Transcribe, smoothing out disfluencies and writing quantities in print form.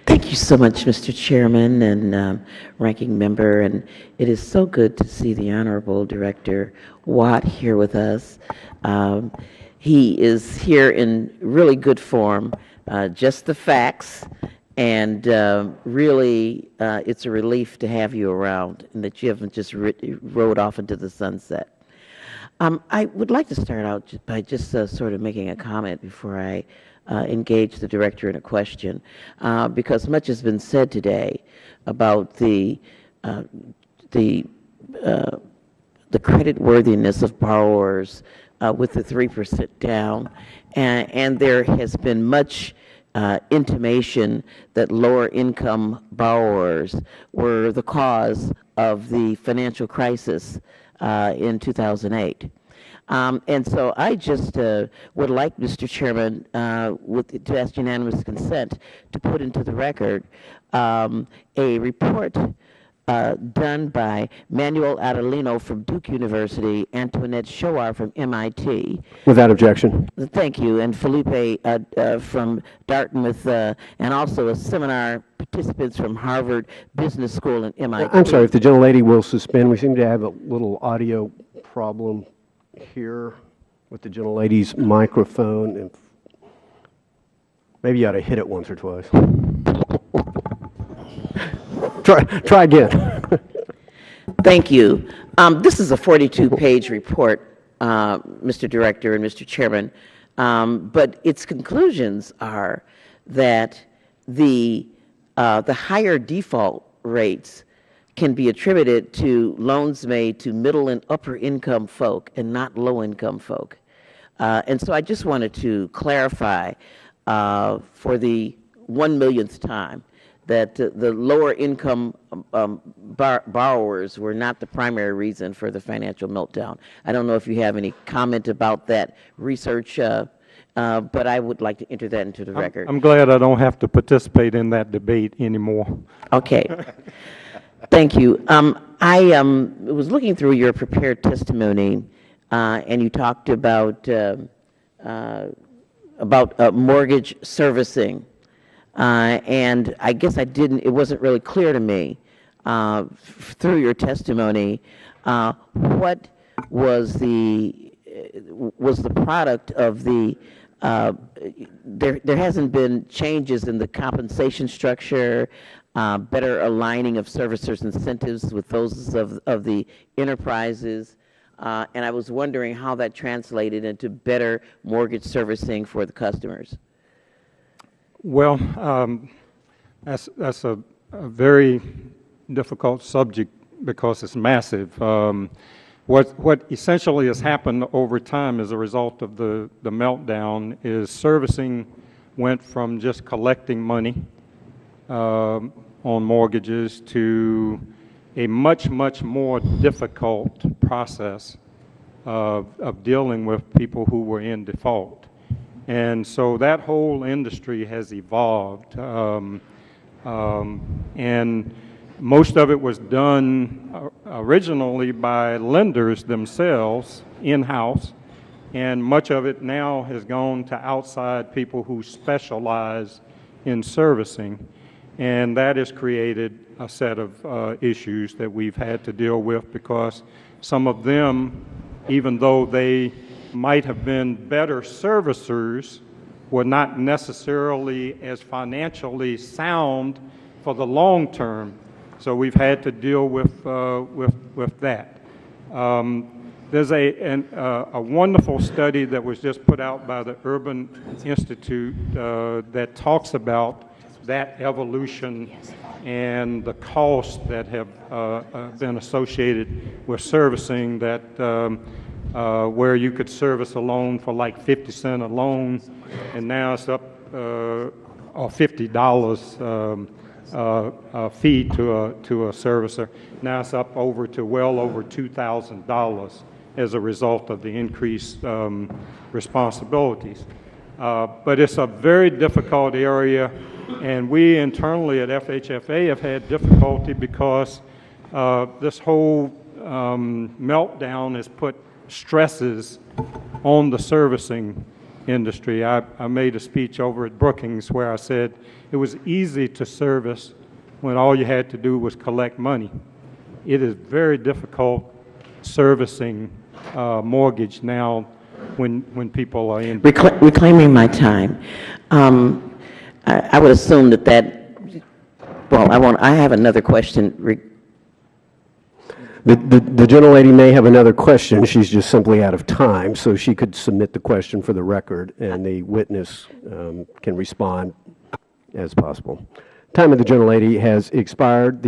Thank you so much, Mr. Chairman and Ranking Member. And it is so good to see the Honorable Director Watt here with us. He is here in really good form, just the facts, and really it's a relief to have you around and that you haven't just rode off into the sunset. I would like to start out by just sort of making a comment before I engage the director in a question, because much has been said today about the creditworthiness of borrowers with the 3% down, and there has been much intimation that lower income borrowers were the cause of the financial crisis in 2008. And so I just would like, Mr. Chairman, to ask unanimous consent to put into the record a report done by Manuel Adelino from Duke University, Antoinette Showar from MIT. Without objection. Thank you. And Felipe from Dartmouth, and also a seminar participants from Harvard Business School and MIT. I'm sorry, if the gentlelady will suspend. We seem to have a little audio problem here with the gentlelady's microphone. And maybe you ought to hit it once or twice. Try again. Thank you. This is a 42-page report, Mr. Director and Mr. Chairman, but its conclusions are that the higher default rates can be attributed to loans made to middle and upper income folk and not low income folk. And so I just wanted to clarify for the 1,000,000th time that the lower income borrowers were not the primary reason for the financial meltdown. I don't know if you have any comment about that research, but I would like to enter that into the record. I'm glad I don't have to participate in that debate anymore. Okay. Thank you. I was looking through your prepared testimony, and you talked about mortgage servicing. And I guess it wasn't really clear to me through your testimony what was the product of the, there hasn't been changes in the compensation structure, better aligning of servicers' incentives with those of the enterprises, and I was wondering how that translated into better mortgage servicing for the customers. Well, that's a very difficult subject because it's massive. What essentially has happened over time as a result of the meltdown is servicing went from just collecting money on mortgages to a much more difficult process of dealing with people who were in default. And so that whole industry has evolved, and most of it was done originally by lenders themselves in-house, and much of it now has gone to outside people who specialize in servicing, and that has created a set of issues that we've had to deal with because some of them, even though they might have been better servicers, were not necessarily as financially sound for the long term. So we've had to deal with that. There's a wonderful study that was just put out by the Urban Institute that talks about that evolution and the costs that have been associated with servicing, that where you could service a loan for like 50 cents a loan, and now it's up, or $50 fee to a servicer. Now it's up to well over $2,000 as a result of the increased responsibilities. But it's a very difficult area, and we internally at FHFA have had difficulty because this whole meltdown has put stresses on the servicing industry. I made a speech over at Brookings where I said it was easy to service when all you had to do was collect money. It is very difficult servicing mortgage now when people are in. Reclaiming my time. I would assume well, I have another question. The gentlelady may have another question. She's just simply out of time, so she could submit the question for the record, and the witness can respond as possible. Time of the gentlelady has expired.